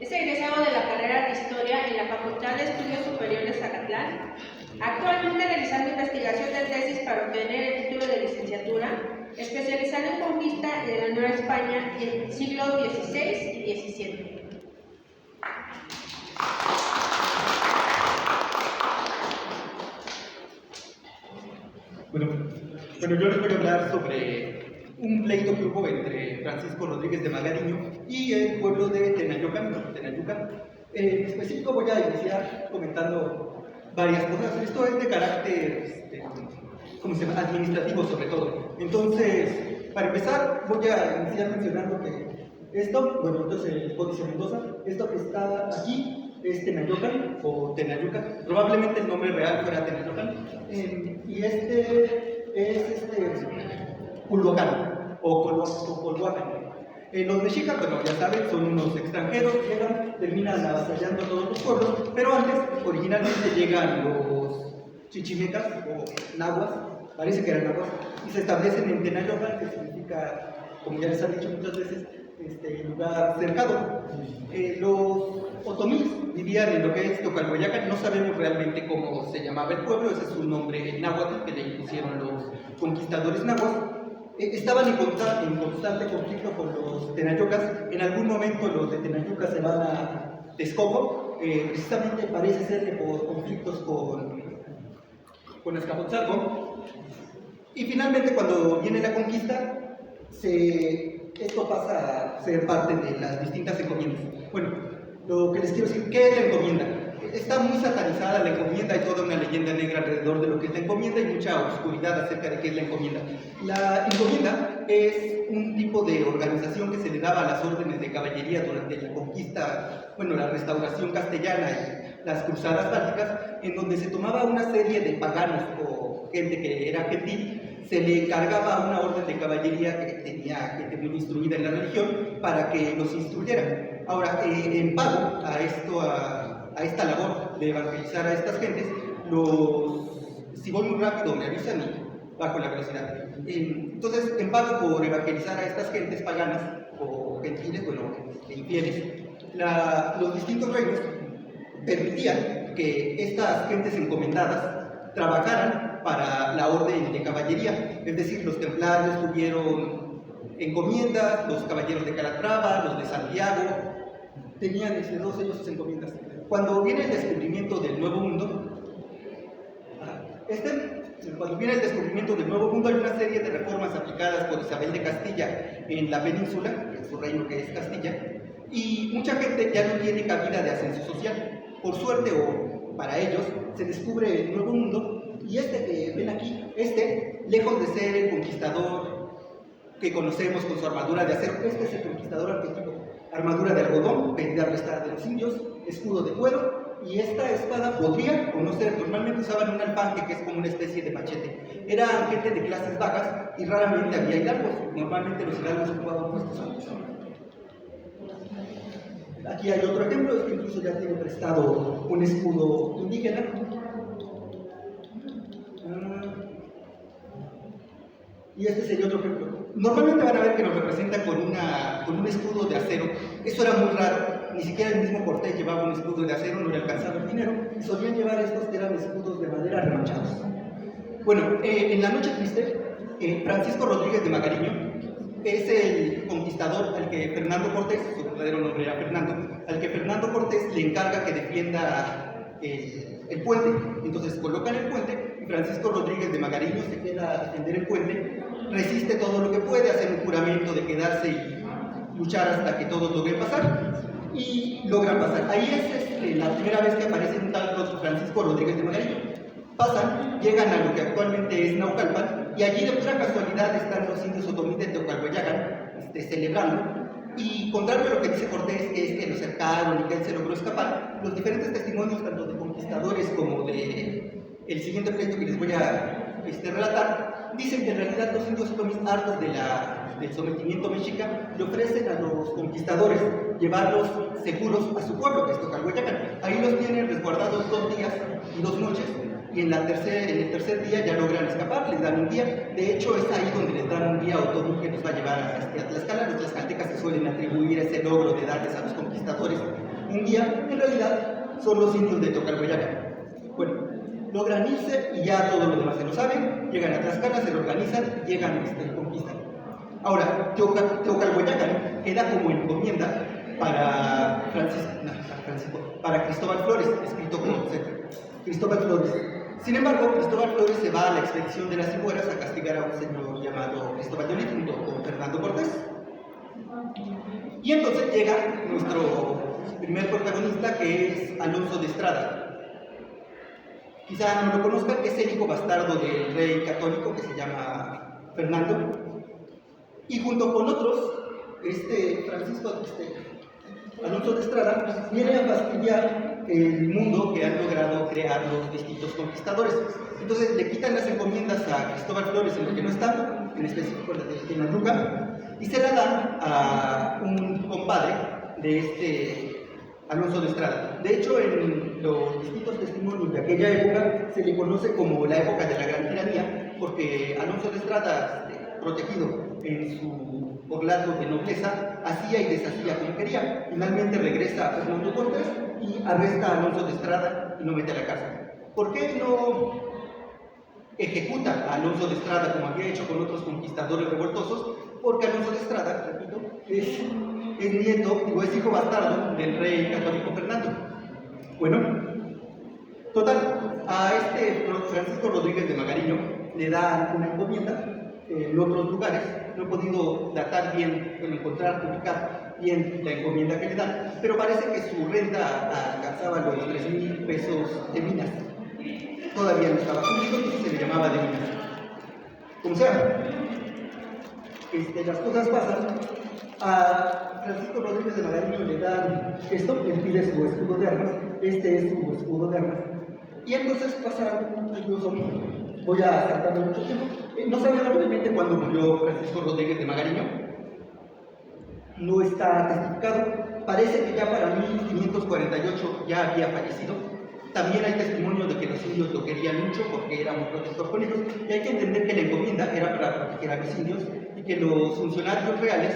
Es egresado de la carrera de Historia en la Facultad de Estudios Superiores Zacatlán, actualmente realizando investigación de tesis para obtener el título de licenciatura, especializado en conquista de la Nueva España en el siglo XVI y XVII. Bueno, yo les voy a hablar sobre un pleito que hubo entre Francisco Rodríguez de Magariño y el pueblo de Tenayucan. En específico voy a iniciar comentando varias cosas. Esto es de carácter administrativo sobre todo. Entonces, para empezar, voy a iniciar mencionando que entonces el Códice Mendoza, esto que está aquí es Tenayucan o Tenayuca, probablemente el nombre real fuera Tenayucan, y este es Culhuacán o Colhuacán. Los mexicas, bueno, ya saben, son unos extranjeros, llegan, terminan avasallando a todos los pueblos, pero antes, originalmente llegan los chichimecas o nahuas, parece que eran nahuas, y se establecen en Tenayucan, que significa, como ya les han dicho muchas veces, lugar cercado. Los otomíes vivían en lo que es Tocalhueyacan, no sabemos realmente cómo se llamaba el pueblo, ese es un nombre náhuatl que le impusieron los conquistadores nahuas. Estaban en constante conflicto con los tenayucas. En algún momento los de Tenayuca se van a Texcoco, precisamente parece ser que por conflictos con Azcapotzalco. Y finalmente, cuando viene la conquista, esto pasa a ser parte de las distintas encomiendas. Bueno, lo que les quiero decir, ¿qué es la encomienda? Está muy satanizada la encomienda, hay toda una leyenda negra alrededor de lo que es la encomienda y mucha oscuridad acerca de qué es la encomienda. La encomienda es un tipo de organización que se le daba a las órdenes de caballería durante la conquista, la restauración castellana y las cruzadas bálticas, en donde se tomaba una serie de paganos o gente que era gentil, se le cargaba una orden de caballería que tenía gente muy instruida en la religión para que los instruyera. Ahora, en pago a esta labor de evangelizar a estas gentes, si voy muy rápido me avisan y bajo la velocidad. Entonces, en pago por evangelizar a estas gentes paganas o gentiles, infieles, los distintos reinos permitían que estas gentes encomendadas trabajaran para la orden de caballería, es decir, los templarios tuvieron encomiendas, los caballeros de Calatrava, los de Santiago, tenían todos ellos sus encomiendas. Cuando viene el descubrimiento del Nuevo Mundo, hay una serie de reformas aplicadas por Isabel de Castilla en la península, en su reino que es Castilla, y mucha gente ya no tiene cabida de ascenso social. Por suerte o para ellos, se descubre el Nuevo Mundo, y que ven aquí, lejos de ser el conquistador que conocemos con su armadura de acero, es el conquistador arquetipo. Armadura de algodón, vendida prestada de los indios, escudo de cuero, y esta espada podría o no ser. Normalmente usaban un alfanje que es como una especie de machete. Eran gente de clases bajas y raramente había hidalgos. Normalmente los hidalgos ocupaban puestos altos. Aquí hay otro ejemplo, incluso ya tiene prestado un escudo indígena. Y sería otro ejemplo. Normalmente van a ver que nos representan con un escudo de acero. Eso era muy raro, ni siquiera el mismo Cortés llevaba un escudo de acero, no le alcanzaba el dinero, y solían llevar estos que eran escudos de madera remanchados. En la noche triste, Francisco Rodríguez de Magariño es el conquistador al que Fernando Cortés, su verdadero nombre era Fernando, al que Fernando Cortés le encarga que defienda el puente. Entonces colocan el puente y Francisco Rodríguez de Magariño se queda a defender el puente, resiste todo lo que puede, hacer un juramento de quedarse y luchar hasta que todos logren pasar, y logran pasar. Ahí es la primera vez que aparece un tal Francisco Rodríguez de Magariño. Pasan, llegan a lo que actualmente es Naucalpan, y allí de pura casualidad están los indios otomíes de Tocalhueyacan celebrando. Y contrario a lo que dice Cortés, que es que lo cercaron y que él se logró escapar, los diferentes testimonios, tanto de conquistadores como de el siguiente pleito que les voy a relatar, dicen que en realidad los indios otomíes, hartos del sometimiento mexica, le ofrecen a los conquistadores llevarlos seguros a su pueblo, que es Tocalhueyacan. Ahí los tienen resguardados 2 días y 2 noches, y en el tercer día ya logran escapar, les dan un día. De hecho, es ahí donde les dan un día otomí que nos va a llevar a Tlaxcala. Los tlaxcaltecas se suelen atribuir ese logro de darles a los conquistadores un guía, en realidad son los indios de Tocalhueyaca. Bueno, logran irse y ya todo lo demás se lo saben, llegan a Tlaxcala, se lo organizan, llegan y conquistan. Ahora, Teocalhueyacan queda como encomienda para para Cristóbal Flores, escrito con Z. Cristóbal Flores. Sin embargo, Cristóbal Flores se va a la expedición de las Cibueras a castigar a un señor llamado Cristóbal de Olid junto con Fernando Cortés. Y entonces llega nuestro primer protagonista, que es Alonso de Estrada. Quizá no lo conozcan, es el hijo bastardo del rey católico que se llama Fernando. Y junto con otros, Alonso de Estrada viene a fastidiar el mundo que han logrado crear los distintos conquistadores. Entonces le quitan las encomiendas a Cristóbal Flores en lo que no está, en específico la de Tenayuca, y se la dan a un compadre de Alonso de Estrada. De hecho, en los distintos testimonios de aquella época se le conoce como la época de la gran tiranía, porque Alonso de Estrada, protegido en su poblado de nobleza, hacía y deshacía como quería. Finalmente regresa a Fernando Cortés y arresta a Alonso de Estrada y lo mete a la cárcel. ¿Por qué no ejecuta a Alonso de Estrada como había hecho con otros conquistadores revoltosos? Porque Alonso de Estrada, repito, es nieto o es hijo bastardo del rey católico Fernando. Bueno, total, a Francisco Rodríguez de Magariño le dan una encomienda en otros lugares. No he podido datar bien, ubicar bien la encomienda que le dan, pero parece que su renta alcanzaba los 3,000 pesos de minas. Todavía no estaba cumplido, entonces se le llamaba de minas. Como sea, las cosas pasan. A Francisco Rodríguez de Magariño le dan esto, le pide su escudo de armas. Este es su escudo de armas. Y entonces pasa, incluso, voy a saltarme mucho tiempo. No sabemos realmente cuándo murió Francisco Rodríguez de Magariño. No está testificado. Parece que ya para 1548 ya había fallecido. También hay testimonio de que los indios lo querían mucho porque era muy protector con ellos. Y hay que entender que la encomienda era para proteger a los indios y que los funcionarios reales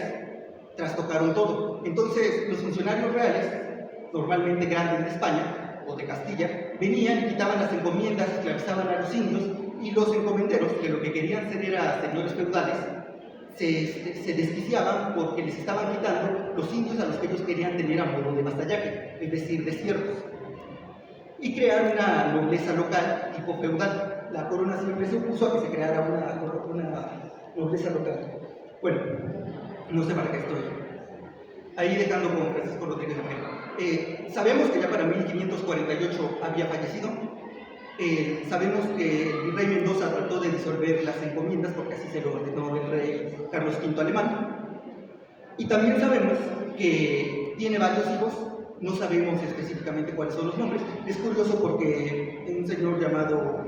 trastocaron todo. Entonces, los funcionarios reales, normalmente grandes de España o de Castilla, venían y quitaban las encomiendas, esclavizaban a los indios, y los encomenderos, que lo que querían ser era señores feudales, se desquiciaban porque les estaban quitando los indios a los que ellos querían tener a modo de vasallaje, es decir, de siervos, y crear una nobleza local tipo feudal. La corona siempre se opuso a que se creara una nobleza local. Bueno, no sé para qué estoy ahí dejando con Francisco Rodríguez de Magariño. Sabemos que ya para 1548 había fallecido. Sabemos que el virrey Mendoza trató de disolver las encomiendas porque así se lo ordenó el rey Carlos V alemán. Y también sabemos que tiene varios hijos, no sabemos específicamente cuáles son los nombres. Es curioso porque un señor llamado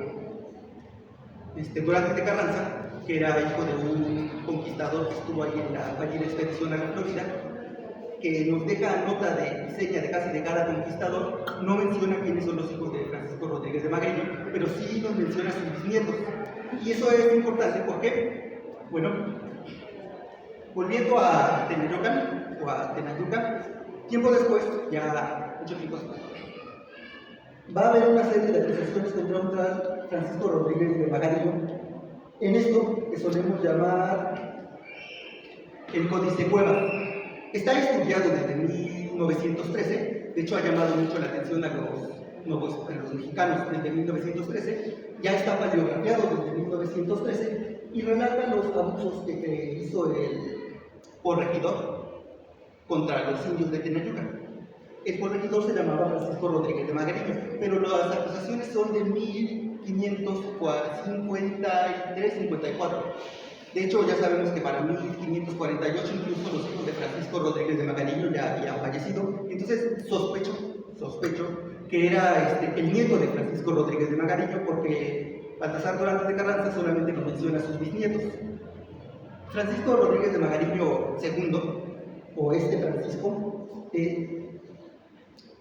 Durante de Carranza, que era hijo de un conquistador que estuvo ahí en la fallida expedición a la Florida, que nos deja nota de diseña de casi de cada conquistador, no menciona quiénes son los hijos de Francisco Rodríguez de Magariño, pero sí nos menciona a sus bisnietos. Y eso es importante porque, bueno, volviendo a Tenayuca, tiempo después, ya mucho tiempo después, va a haber una serie de acusaciones contra Francisco Rodríguez de Magariño en esto que solemos llamar el Códice Cueva. Está estudiado desde 1913, de hecho ha llamado mucho la atención a los mexicanos desde 1913, ya está paleografiado desde 1913 y relata los abusos que hizo el corregidor contra los indios de Tenayuca. El corregidor se llamaba Francisco Rodríguez de Magariño, pero las acusaciones son de 1553-54. De hecho, ya sabemos que para 1548 incluso los hijos de Francisco Rodríguez de Magariño ya habían fallecido. Entonces sospecho que era el nieto de Francisco Rodríguez de Magariño, porque Baltasar Durante de Carranza solamente nos menciona a sus bisnietos. Francisco Rodríguez de Magariño II, o Francisco,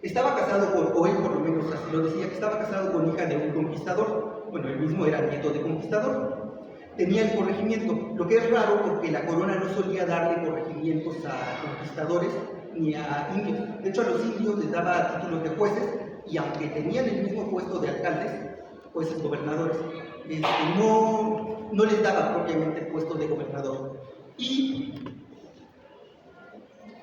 estaba casado o él por lo menos así lo decía, que estaba casado con hija de un conquistador. Bueno, él mismo era nieto de conquistador. Tenía el corregimiento, lo que es raro porque la corona no solía darle corregimientos a conquistadores ni a indios. De hecho, a los indios les daba títulos de jueces y aunque tenían el mismo puesto de alcaldes, jueces gobernadores, no les daba propiamente el puesto de gobernador. Y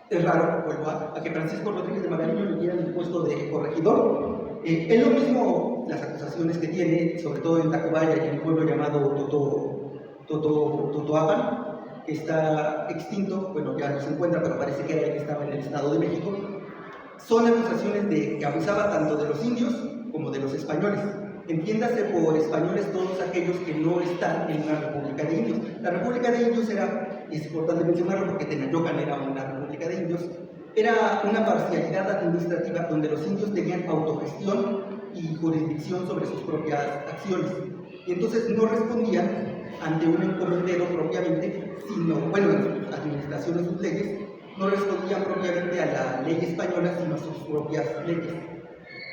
es raro, vuelvo a que Francisco Rodríguez de Magariño le dieran el puesto de corregidor. Es lo mismo las acusaciones que tiene, sobre todo en Tacubaya y en el pueblo llamado Totoapan, que está extinto, bueno, ya no se encuentra, pero parece que era el que estaba en el Estado de México. Son acusaciones de que abusaba tanto de los indios como de los españoles. Entiéndase por españoles todos aquellos que no están en una república de indios. La república de indios era, y es importante mencionarlo porque Tenayocan era una república de indios, era una parcialidad administrativa donde los indios tenían autogestión y jurisdicción sobre sus propias acciones. Y entonces no respondían ante un encomendero propiamente, sino, bueno, en sus administraciones, sus leyes, no respondían propiamente a la ley española, sino a sus propias leyes.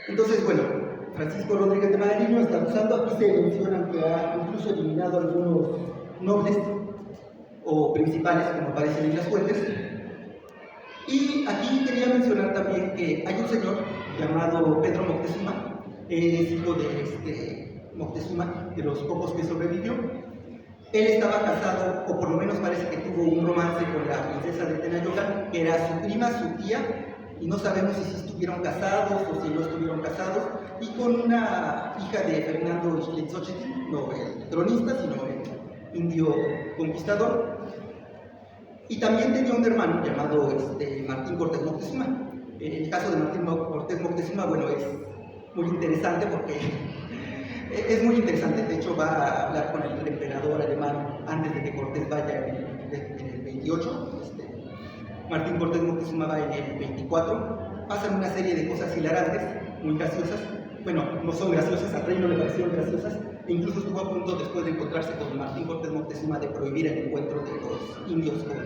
Entonces, bueno, Francisco Rodríguez de Magariño está acusando, aquí se menciona que ha incluso eliminado algunos nobles o principales, como aparecen en las fuentes. Y aquí quería mencionar también que hay un señor llamado Pedro Moctezuma, es hijo de Moctezuma, de los pocos que sobrevivió. Él estaba casado, o por lo menos parece que tuvo un romance con la princesa de Tenayocan, que era su prima, su tía, y no sabemos si estuvieron casados o si no estuvieron casados, y con una hija de Fernando Ixtlilxóchitl, no el cronista, sino el indio conquistador. Y también tenía un hermano llamado Martín Cortés Moctezuma. El caso de Martín Cortés Moctezuma, bueno, es muy interesante porque es muy interesante. De hecho, va a hablar con el emperador alemán antes de que Cortés vaya en el 28. Martín Cortés Moctezuma va en el 24. Pasan una serie de cosas hilarantes, muy graciosas. Bueno, no son graciosas, al rey no le parecieron graciosas. E incluso estuvo a punto, después de encontrarse con Martín Cortés Moctezuma, de prohibir el encuentro de los indios con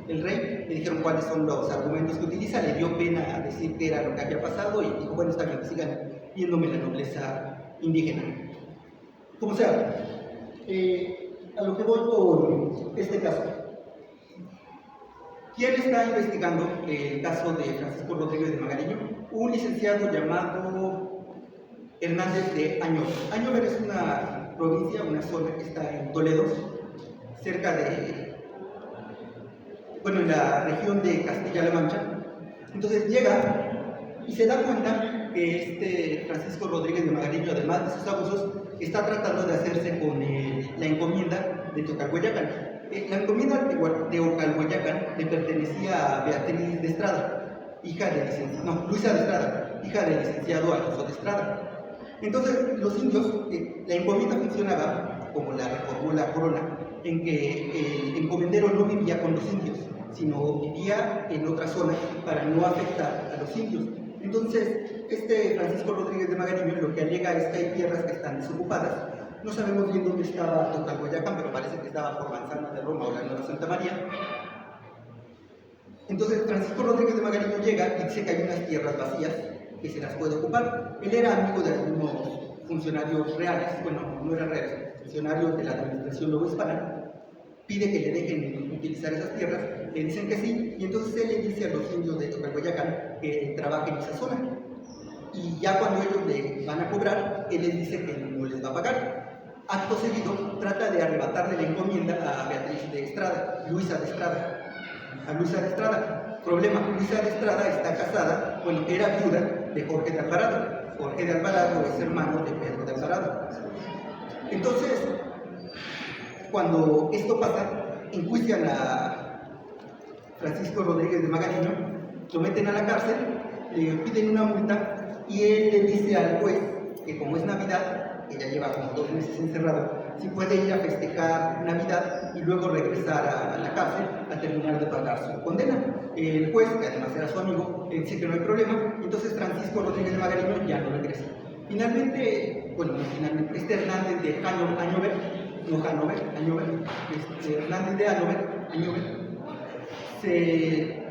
el rey. Le dijeron cuáles son los argumentos que utiliza, le dio pena decir qué era lo que había pasado y dijo, bueno, está bien, que sigan viéndome la nobleza indígena. Como sea, a lo que voy con este caso. ¿Quién está investigando el caso de Francisco Rodríguez de Magariño? Un licenciado llamado Hernández de Añover. Añover es una provincia, una zona que está en Toledo, cerca de, bueno, en la región de Castilla-La Mancha. Entonces llega y se da cuenta que Francisco Rodríguez de Magariño, además de sus abusos, está tratando de hacerse con la encomienda de Tocalhueyacan. La encomienda de Ocalhueyacan le pertenecía a Beatriz de Estrada, Luisa de Estrada, hija del licenciado Alonso de Estrada. Entonces, los indios, la encomienda funcionaba como la reformó la corona, en que el encomendero no vivía con los indios, sino vivía en otra zona para no afectar a los indios. Entonces, Francisco Rodríguez de Magariño lo que alega es que hay tierras que están desocupadas. No sabemos bien dónde estaba Tocalhueyacan, pero parece que estaba por Manzana de Roma o la Nueva Santa María. Entonces, Francisco Rodríguez de Magariño llega y dice que hay unas tierras vacías que se las puede ocupar. Él era amigo de algunos funcionarios reales, bueno, no eran reales, funcionarios de la administración novohispana. Pide que le dejen utilizar esas tierras, le dicen que sí, y entonces él le dice a los indios de Tocalhueyacan que trabajen en esa zona. Y ya cuando ellos le van a cobrar, él les dice que no les va a pagar. Acto seguido, trata de arrebatarle la encomienda a Beatriz de Estrada, Luisa de Estrada. Problema, Luisa de Estrada está casada, bueno, era viuda de Jorge de Alvarado. Jorge de Alvarado es hermano de Pedro de Alvarado. Entonces, cuando esto pasa, enjuician a Francisco Rodríguez de Magariño, lo meten a la cárcel, le piden una multa y él le dice al juez que como es Navidad, que ya lleva como 2 meses encerrado, si puede ir a festejar Navidad y luego regresar a la cárcel a terminar de pagar su condena. El juez, que además era su amigo, le dice que no hay problema, entonces Francisco Rodríguez de Magariño ya no regresa. Finalmente, Hernández de Hernández de Añover, se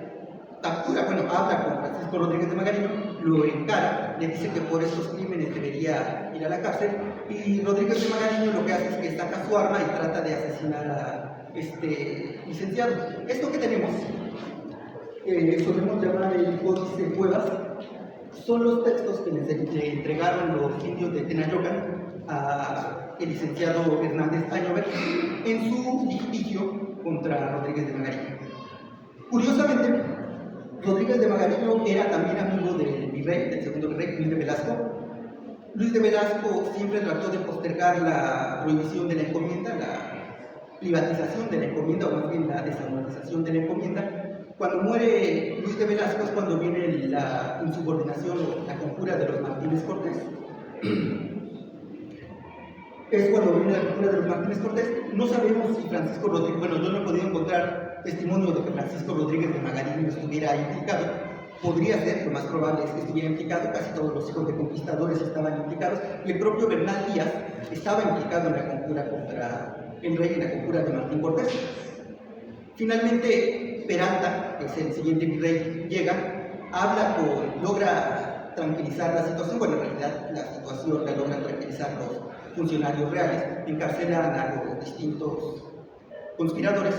captura, habla con Francisco Rodríguez de Magariño, lo encara, le dice que por estos crímenes debería ir a la cárcel, y Rodríguez de Magariño lo que hace es que saca su arma y trata de asesinar a este licenciado. Esto que tenemos solemos llamar el Códice Cuevas, son los textos que le entregaron los indios de Tenayocan al licenciado Hernández Añover en su litigio contra Rodríguez de Magariño. Curiosamente, Rodríguez de Magariño era también amigo del virrey, del segundo virrey, Luis de Velasco. Luis de Velasco siempre trató de postergar la prohibición de la encomienda, la privatización de la encomienda, o más bien la desamortización de la encomienda. Cuando muere Luis de Velasco es cuando viene la insubordinación o la conjura de los Martínez Cortés. Es cuando viene la conjura de los Martínez Cortés. No sabemos si Francisco Rodríguez, bueno, yo no he podido encontrar testimonio de que Francisco Rodríguez de Magariño estuviera implicado. Podría ser, lo más probable es que estuviera implicado, casi todos los hijos de conquistadores estaban implicados, y el propio Bernal Díaz estaba implicado en la conjura contra el rey, en la conjura de Martín Cortés. Finalmente, Peralta, que es el siguiente virrey, llega, logra tranquilizar la situación, bueno, en realidad la situación la logran tranquilizar los funcionarios reales, encarcelan a los distintos conspiradores,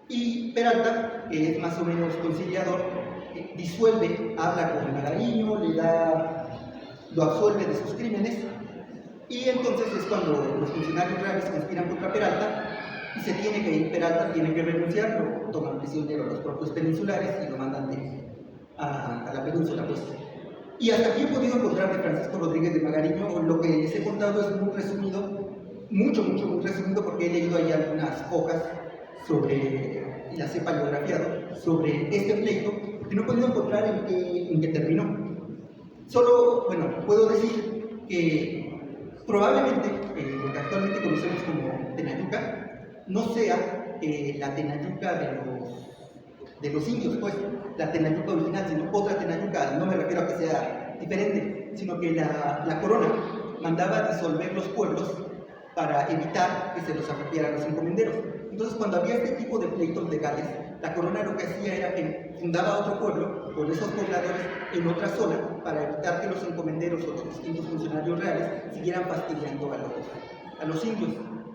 y Peralta, que es más o menos conciliador, disuelve, habla con Magariño, lo absuelve de sus crímenes, y entonces es cuando los funcionarios reales conspiran contra Peralta, y se tiene que ir, Peralta tiene que renunciar, lo toman prisionero los propios peninsulares y lo mandan a la península, pues. Y hasta aquí he podido encontrar de Francisco Rodríguez de Magariño. Lo que les he contado es muy resumido, muy resumido, porque he leído ahí algunas hojas sobre, y las he paleografiado, sobre este pleito, que no he podido encontrar en qué terminó. Solo, bueno, puedo decir que probablemente lo que actualmente conocemos como Tenayuca no sea la Tenayuca de los indios, pues, la Tenayuca original, sino otra Tenayuca. No me refiero a que sea diferente, sino que la corona mandaba disolver los pueblos para evitar que se los apropiaran los encomenderos. Entonces, cuando había este tipo de pleitos legales, la corona lo que hacía era que fundaba otro pueblo con esos pobladores en otra zona para evitar que los encomenderos o los distintos funcionarios reales siguieran fastidiando a los indios.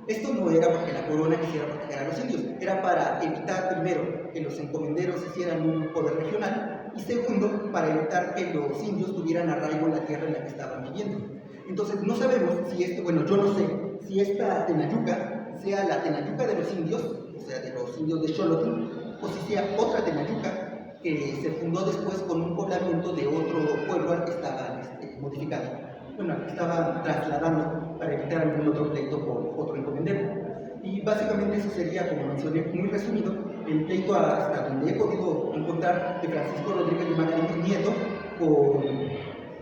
Esto no era porque la corona quisiera proteger a los indios, era para evitar, primero, que los encomenderos hicieran un poder regional, y segundo, para evitar que los indios tuvieran arraigo en la tierra en la que estaban viviendo. Entonces, no sabemos si bueno, yo no sé si esta Tenayuca sea la Tenayuca de los indios, o sea, de los indios de Xolotl, o si sea otra Tenayuca que se fundó después con un poblamiento de otro pueblo al que estaban modificando. Bueno, que estaban trasladando para evitar algún otro pleito por otro encomendero. Y básicamente eso sería, como mencioné, muy resumido, el pleito hasta donde he podido encontrar de Francisco Rodríguez de Magariño Nieto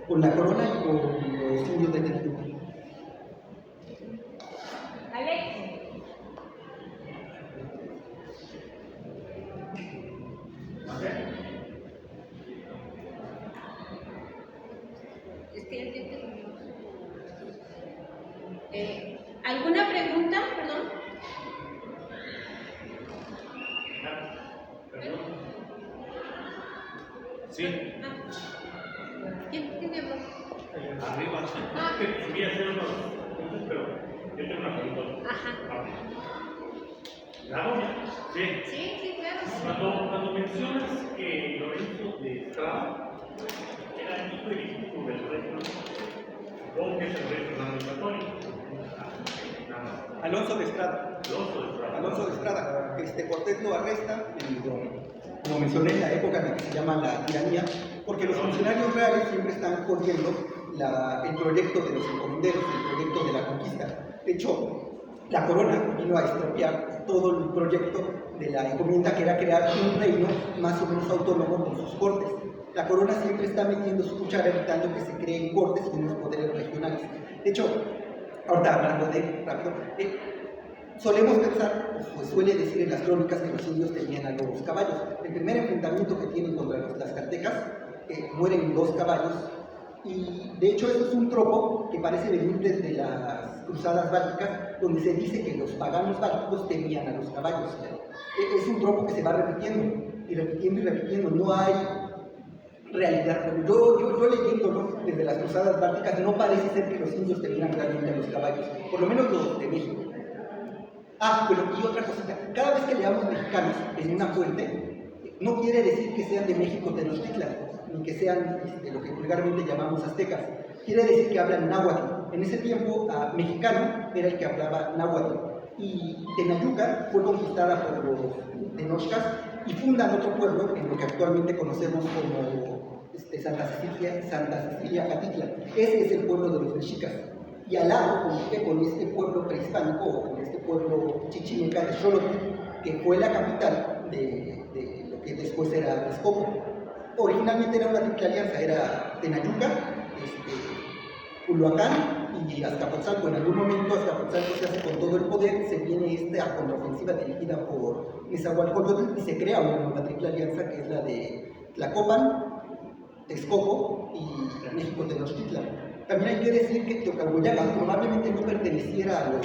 con la corona y con los indios de Tenayuca. Alex. ¿Alguna pregunta? Perdón. Sí. ¿Quién habló? Arriba. Voy a hacer unos puntos, pero yo tengo una pregunta. Ajá. ¿La doña? Sí. Sí, claro. Cuando mencionas que Lorenzo de Estrada era hijo ilegítimo del rey, supongo que es el rey Fernando el Católico. Alonso de Estrada. Alonso de Estrada. Cortés lo arresta, como mencioné, en la época en la que se llama la tiranía, porque los funcionarios reales siempre están corriendo el proyecto de los encomenderos, el proyecto de la conquista. De hecho, la corona vino a estropear todo el proyecto de la encomienda, que era crear un reino más o menos autónomo con sus cortes. La corona siempre está metiendo su cuchara, evitando que se creen cortes y unos poderes regionales. De hecho, ahorita hablando rápido, solemos pensar, pues suele decir en las crónicas, que los indios tenían a los caballos. El primer enfrentamiento que tienen contra los tlaxcaltecas, mueren 2 caballos, y de hecho eso es un tropo que parece venir desde las cruzadas bálticas, donde se dice que los paganos bálticos temían a los caballos. Es un tropo que se va repitiendo, y repitiendo, no hay realidad. Yo leyéndolo desde las cruzadas bálticas, no parece ser que los indios temieran realmente a los caballos, por lo menos los de México. Bueno, y otra cosita, cada vez que leamos mexicanos en una fuente, no quiere decir que sean de México Tenochtitlan, ni que sean lo que vulgarmente llamamos aztecas. Quiere decir que hablan náhuatl. En ese tiempo, mexicano era el que hablaba náhuatl. Y Tenayuca fue conquistada por los tenochcas y fundan otro pueblo en lo que actualmente conocemos como Santa Cecilia Catitla. Ese es el pueblo de los mexicas. Y al lado, con este pueblo prehispánico, o con este pueblo chichimeca de Xolotl, que fue la capital de lo que después era Texcoco. Originalmente era una triple alianza, era Tenayuca, Culhuacán y Azcapotzalco. En algún momento Azcapotzalco se hace con todo el poder, se viene esta contraofensiva dirigida por Nezahualcóyotl y se crea una nueva triple alianza que es la de Tlacopan, Texcoco y México Tenochtitlan. También hay que decir que Teocalhueyacan probablemente no perteneciera al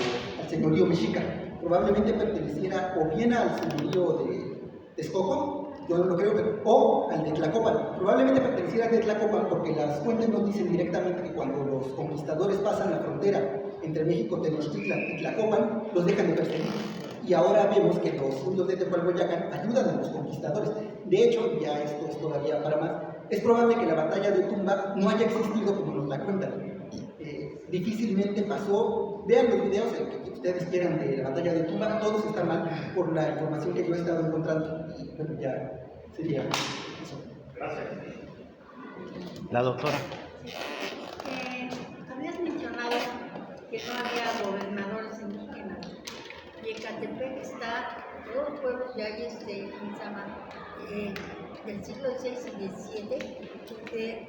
señorío mexica, probablemente perteneciera o bien al señorío de Texcoco, yo no lo creo, o al de Tlacopan. Probablemente perteneciera al de Tlacopan porque las fuentes nos dicen directamente que cuando los conquistadores pasan la frontera entre México Tenochtitlan y Tlacopan, los dejan de perseguir. Y ahora vemos que los indios de Teocalhueyacan ayudan a los conquistadores. De hecho, ya esto es todavía para más, es probable que la batalla de Tumba no haya existido como nos la cuentan. Difícilmente pasó. Vean los videos que ustedes quieran de la batalla de Tumba, todos están mal por la información que yo he estado encontrando. Y bueno, ya sería eso. Gracias. La doctora. Habías mencionado que no había gobernadores indígenas. Y Ecatepec está, todos los pueblos ya hay del siglo XVI y XVII.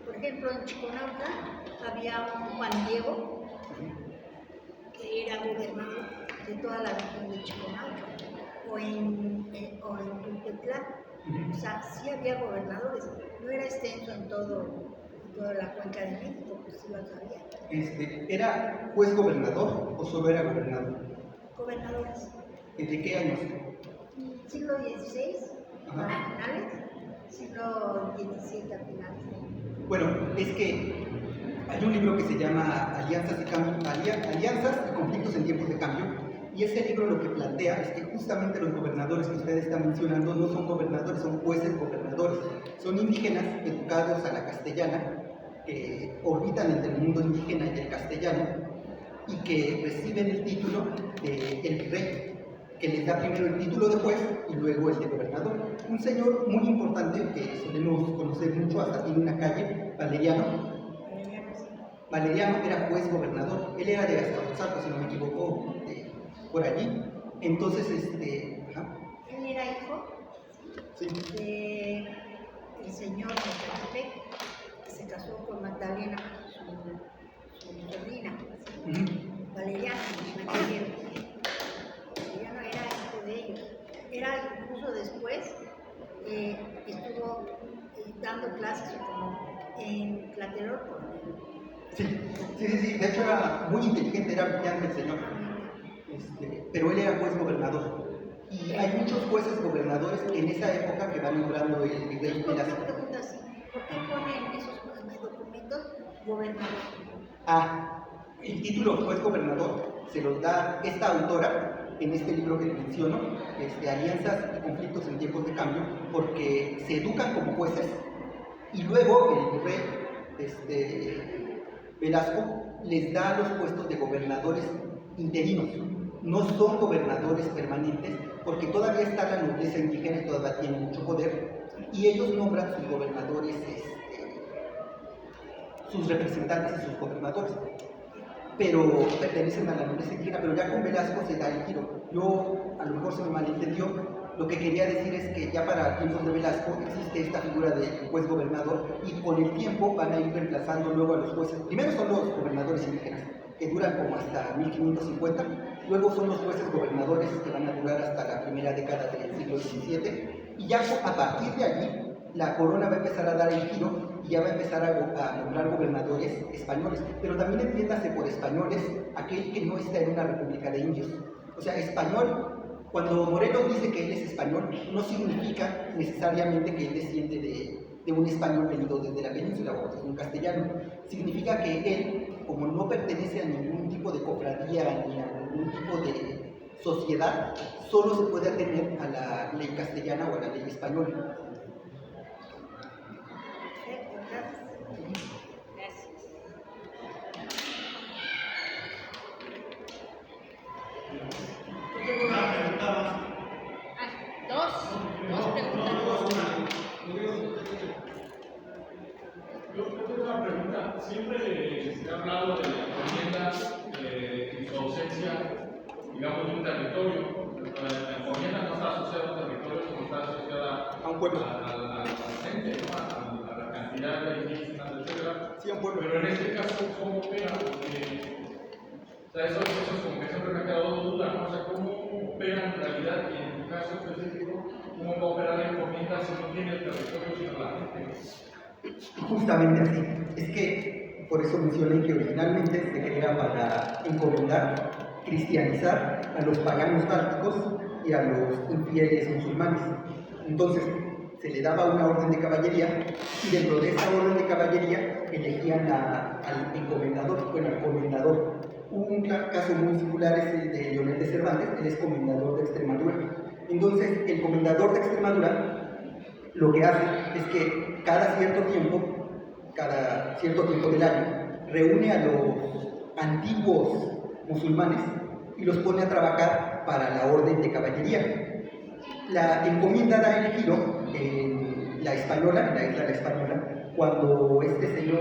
Por ejemplo, en Chiconauta había un Juan Diego que era gobernador de toda la región de Chiconauta, o en Tulpetlán. O sea, sí había gobernadores, no era extenso en toda la cuenca de México, pues sí lo sabía. ¿Era juez gobernador o solo era gobernador? Gobernadores. ¿De qué años? Siglo XVI, Ajá. a finales, siglo XVII a finales. Bueno, es que hay un libro que se llama Alianzas y conflictos en tiempos de cambio, y ese libro lo que plantea es que justamente los gobernadores que ustedes están mencionando no son gobernadores, son jueces gobernadores. Son indígenas educados a la castellana, que orbitan entre el mundo indígena y el castellano, y que reciben el título de el rey, que les da primero el título de juez y luego el de gobernador. Un señor muy importante que solemos conocer mucho, hasta tiene una calle, Valeriano era juez gobernador. Él era de Azcapotzalco, si no me equivoco, por allí. Entonces, ajá. Él era hijo Sí. del señor de Ecatepec, que se casó con Magdalena, su sobrina, Valeriano era hijo de ellos. Era incluso después, estuvo dando clases como en Tlatelolco. Sí. De hecho era muy inteligente, era brillante el señor. Pero él era juez gobernador. Y hay muchos jueces gobernadores en esa época que van nombrando el rey de ¿Por qué las... preguntas así? ¿Por qué ponen esos documentos gobernador? El título juez gobernador se los da esta autora en este libro que les menciono, Alianzas y conflictos en tiempos de cambio, porque se educan como jueces y luego el rey Velasco les da los puestos de gobernadores interinos. No son gobernadores permanentes porque todavía está la nobleza indígena y todavía tiene mucho poder, y ellos nombran sus gobernadores, sus representantes y sus gobernadores, pero pertenecen a la nobleza indígena. Pero ya con Velasco se da el giro. Yo, a lo mejor se me malentendió, lo que quería decir es que ya para tiempos de Velasco existe esta figura de juez gobernador, y con el tiempo van a ir reemplazando luego a los jueces. Primero son los gobernadores indígenas, que duran como hasta 1550, luego son los jueces gobernadores, que van a durar hasta la primera década del siglo XVII, y ya a partir de allí la corona va a empezar a dar el giro y ya va a empezar a nombrar gobernadores españoles. Pero también entiéndase por españoles aquel que no está en una república de indios. O sea, español, cuando Morelos dice que él es español, no significa necesariamente que él desciende de un español venido desde la península o desde un castellano. Significa que él, como no pertenece a ningún tipo de cofradía ni a ningún tipo sociedad solo se puede atener a la ley castellana o a la ley española. Perfecto, gracias. Gracias. Una pregunta más. Dos preguntas. Yo tengo una pregunta. Siempre se ha hablado de la encomienda y su ausencia, digamos, de un territorio. La encomienda no está asociada a un territorio, sino está asociada A un pueblo. a la gente, ¿no? a la cantidad de indígenas, etc. Sí, a un pueblo. Pero en este caso, ¿cómo opera? O sea, eso es como que siempre me ha quedado duda, ¿no? O sea, ¿cómo opera en realidad? Y en tu caso específico, ¿cómo va a operar la encomienda si no tiene el territorio, sino la gente? Justamente así. Es que por eso mencioné que originalmente se crea para encomendar, cristianizar a los paganos bálticos y a los infieles musulmanes. Entonces se le daba una orden de caballería y dentro de esa orden de caballería elegían al encomendador, bueno, al comendador. Un caso muy singular es el de Leonel de Cervantes, él es comendador de Extremadura. Entonces el comendador de Extremadura lo que hace es que cada cierto tiempo del año, reúne a los antiguos musulmanes y los pone a trabajar para la orden de caballería. La encomienda da el giro en la Española, en la isla de la Española, cuando este señor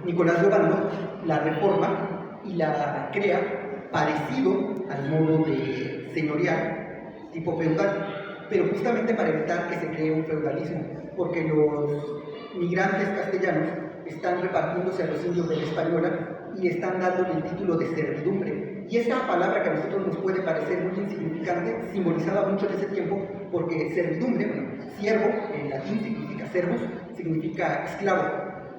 Nicolás de Obando la reforma y la crea parecido al modo de señorial tipo feudal, pero justamente para evitar que se cree un feudalismo, porque los migrantes castellanos están repartiéndose a los indios de la Española y están dándole el título de servidumbre. Y esa palabra que a nosotros nos puede parecer muy insignificante simbolizaba mucho en ese tiempo, porque servidumbre, bueno, siervo en latín significa servus, significa esclavo.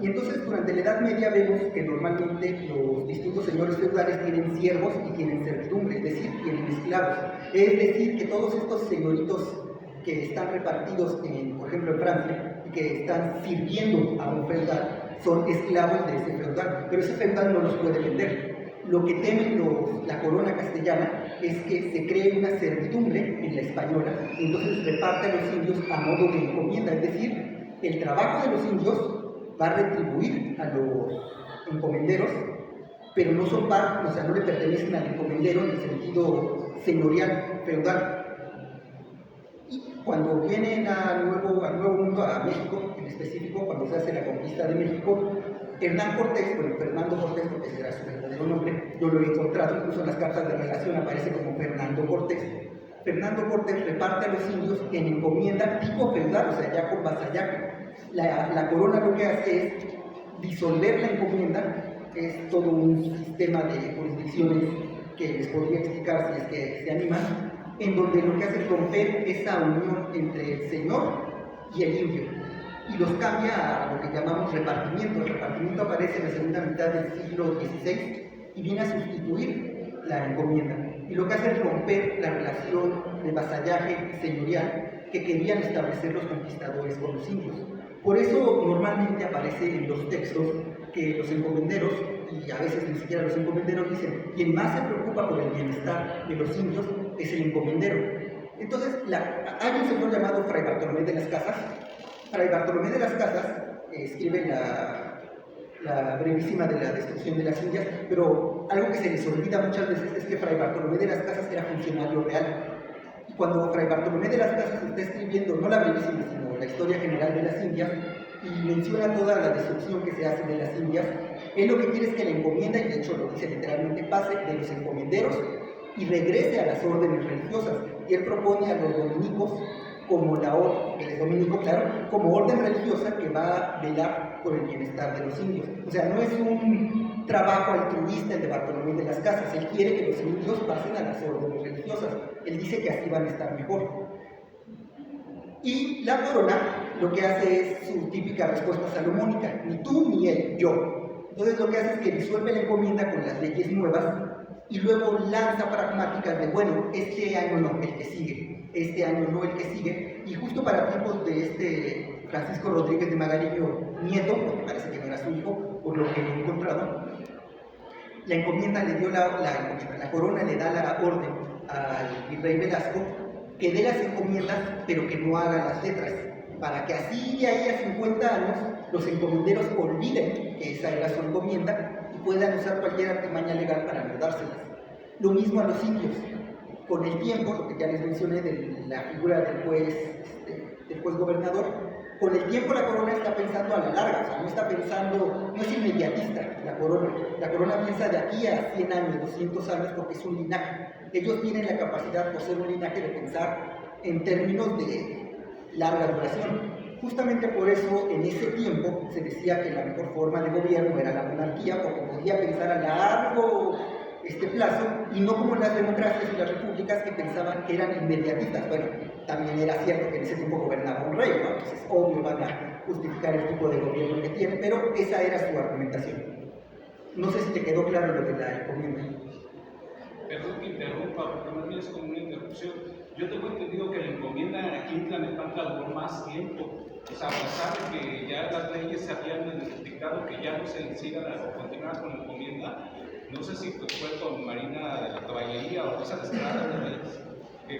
Y entonces durante la Edad Media vemos que normalmente los distintos señores feudales tienen siervos y tienen servidumbre, es decir, tienen esclavos. Es decir, que todos estos señoritos que están repartidos, por ejemplo en Francia, y que están sirviendo a un feudal, son esclavos de ese feudal, pero ese feudal no los puede vender. Lo que temen la corona castellana es que se cree una servidumbre en la española, y entonces reparte a los indios a modo de encomienda, es decir, el trabajo de los indios va a retribuir a los encomenderos, pero no son parte, o sea, no le pertenecen al encomendero en el sentido señorial, feudal. Y cuando vienen al nuevo mundo, a México en específico, cuando se hace la conquista de México, Hernán Cortés, bueno, Fernando Cortés, porque ese era su verdadero nombre, yo lo he encontrado, incluso en las cartas de relación aparece como Fernando Cortés. Fernando Cortés reparte a los indios en encomienda tipo feudal, o sea, ya con vasallaje. La corona lo que hace es disolver la encomienda, es todo un sistema de jurisdicciones que les podría explicar si es que se animan, en donde lo que hace es romper esa unión entre el señor y el indio y los cambia a lo que llamamos repartimiento. El repartimiento aparece en la segunda mitad del siglo XVI y viene a sustituir la encomienda, y lo que hace es romper la relación de vasallaje señorial que querían establecer los conquistadores con los indios. Por eso normalmente aparece en los textos que los encomenderos, y a veces ni siquiera los encomenderos, dicen: quien más se preocupa por el bienestar de los indios es el encomendero. Entonces hay un señor llamado Fray Bartolomé de las Casas. Fray Bartolomé de las Casas escribe la brevísima de la destrucción de las Indias, pero algo que se les olvida muchas veces es que Fray Bartolomé de las Casas era funcionario real. Y cuando Fray Bartolomé de las Casas está escribiendo, no la brevísima, sino la historia general de las Indias, y menciona toda la destrucción que se hace de las Indias, él lo que quiere es que la encomienda, y de hecho lo dice literalmente, pase de los encomenderos y regrese a las órdenes religiosas. Y él propone a los dominicos como la orden, que es dominico, claro, como orden religiosa que va a velar por el bienestar de los indios. O sea, no es un trabajo altruista el de Bartolomé de las Casas, él quiere que los indios pasen a las órdenes religiosas, él dice que así van a estar mejor. Y la corona lo que hace es su típica respuesta salomónica: ni tú ni él, yo. Entonces lo que hace es que disuelve la encomienda con las leyes nuevas y luego lanza pragmáticas de: bueno, este año no, el que sigue, este año no, el que sigue. Y justo para tiempos de este Francisco Rodríguez de Magariño, nieto, porque parece que no era su hijo, por lo que he encontrado, La encomienda le dio la corona le da la orden al virrey Velasco que dé las encomiendas, pero que no haga las letras, para que así de ahí a 50 años los encomenderos olviden que esa era su encomienda y puedan usar cualquier artimaña legal para no dárselas. Lo mismo a los indios. Con el tiempo, lo que ya les mencioné de la figura del juez gobernador, con el tiempo la corona está pensando a la larga, o sea, no está pensando, no es inmediatista la corona piensa de aquí a 100 años, 200 años, porque es un linaje. Ellos tienen la capacidad, por ser un linaje, de pensar en términos de larga duración. Justamente por eso, en ese tiempo, se decía que la mejor forma de gobierno era la monarquía, porque podía pensar a largo plazo, y no como las democracias y las repúblicas que pensaban que eran inmediatistas. Bueno, también era cierto que en ese tiempo gobernaba un rey, ¿no? Entonces obvio van a justificar el tipo de gobierno que tienen, pero esa era su argumentación. No sé si te quedó claro lo de la encomienda. Perdón que interrumpa, porque más bien es como una interrupción. Yo tengo entendido que la encomienda aquí en Tlalnepantla duró más tiempo. O sea, a pesar de que ya las leyes se habían dictado que ya no se siga o continuar con la encomienda, no sé si fue con Marina de la Caballería o Rosa de Estrada, que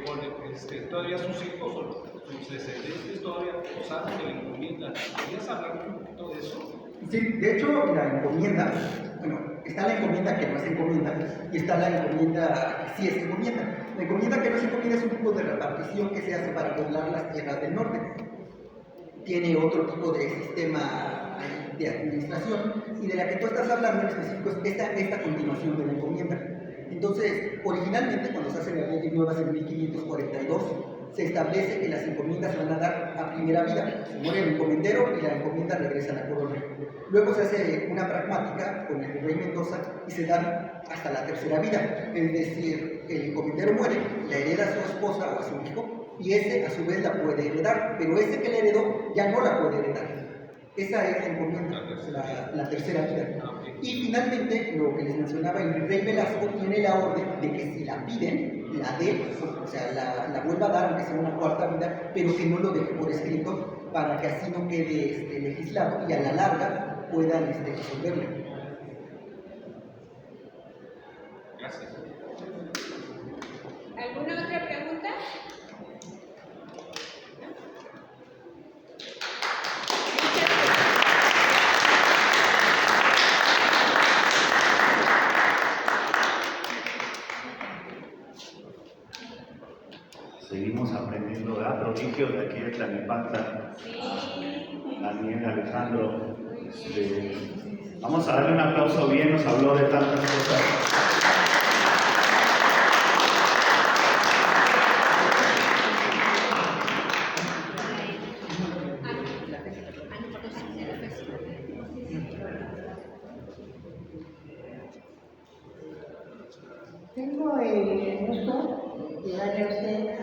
todavía sus hijos o sus descendientes todavía gozaron de la encomienda. ¿Querías hablar un poquito de eso? Sí, de hecho, la encomienda, bueno, está la encomienda que no es encomienda y está la encomienda que sí es encomienda. La encomienda que no es encomienda es un tipo de repartición que se hace para poblar las tierras del norte. Tiene otro tipo de sistema de administración, y de la que tú estás hablando en específico es esta continuación de la encomienda. Entonces, originalmente, cuando se hacen las leyes nuevas en 1542, se establece que las encomiendas se van a dar a primera vida. Se muere el encomendero y la encomienda regresa a la corona. Luego se hace una pragmática con el rey Mendoza y se dan hasta la tercera vida. Es decir, el encomendero muere, la hereda a su esposa o a su hijo, y ese a su vez la puede heredar, pero ese que la heredó ya no la puede heredar. Esa es la encomienda, la tercera vida. Y finalmente, lo que les mencionaba, el rey Velasco tiene la orden de que si la piden, la dé, o sea, la vuelva a dar, aunque sea una cuarta vida, pero que no lo deje por escrito, para que así no quede legislado y a la larga puedan resolverlo. Gracias. ¿Alguna otra pregunta? Seguimos aprendiendo, ¿verdad? Prodigios de aquí de Tlalnepantla. Daniel, Alejandro. Vamos a darle un aplauso bien, nos habló de tantas cosas. Tengo el gusto de darle a usted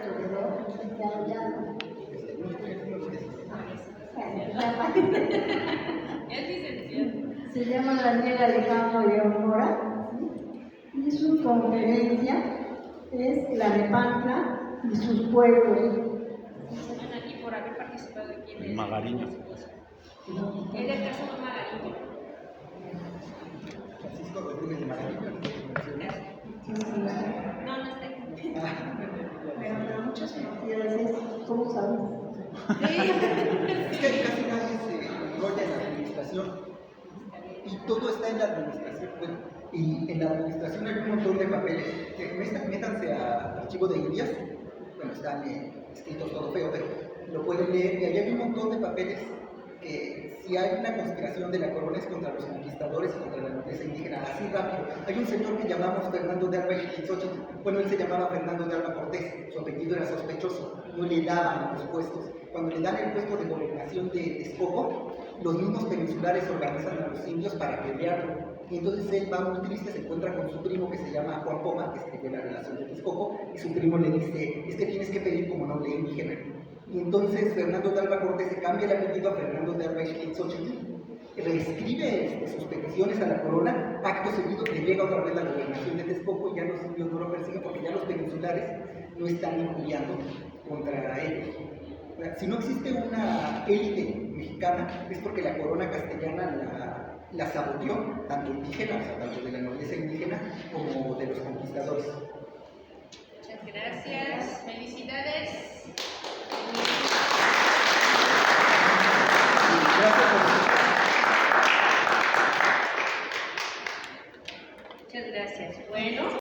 se llama Daniel Alejandro León Mora, y su conferencia es Tlalnepantla y sus pueblos. Aquí por haber participado aquí en el Magariño. En el caso de Magariño. Francisco Rodríguez de Magariño. No, no está aquí. Pero muchas felicidades, ¿cómo sabes? Es que casi nadie se enrolla en la administración, y todo está en la administración. Bueno, y en la administración hay un montón de papeles. Métanse a Archivo de Indias, bueno, están escritos todo feo, pero lo pueden leer, y ahí hay un montón de papeles que si hay una conspiración de la corona es contra los conquistadores y contra la nobleza indígena, así rápido. Hay un señor que llamamos Fernando de Alba Ixochitl, bueno, él se llamaba Fernando de Alba Cortés, su apellido era sospechoso, no le daban los puestos. Cuando le dan el puesto de gobernación de Texcoco, los mismos peninsulares organizan a los indios para pelearlo. Y entonces él va muy triste, se encuentra con su primo que se llama Juan Poma, que escribió la relación de Texcoco, y su primo le dice, es que tienes que pedir como noble indígena. Y entonces Fernando de Alba Cortés se cambia el apellido a Fernando de Alba Ixochitl, reescribe sus peticiones a la corona, acto seguido le llega otra vez la gobernación de Texcoco, y ya los indios no lo persiguen porque ya los peninsulares no están injuriando contra ellos. Si no existe una élite mexicana es porque la corona castellana la saboteó, tanto indígena, o sea, tanto de la nobleza indígena como de los conquistadores. Muchas gracias. Felicidades. Gracias por Muchas gracias. Bueno.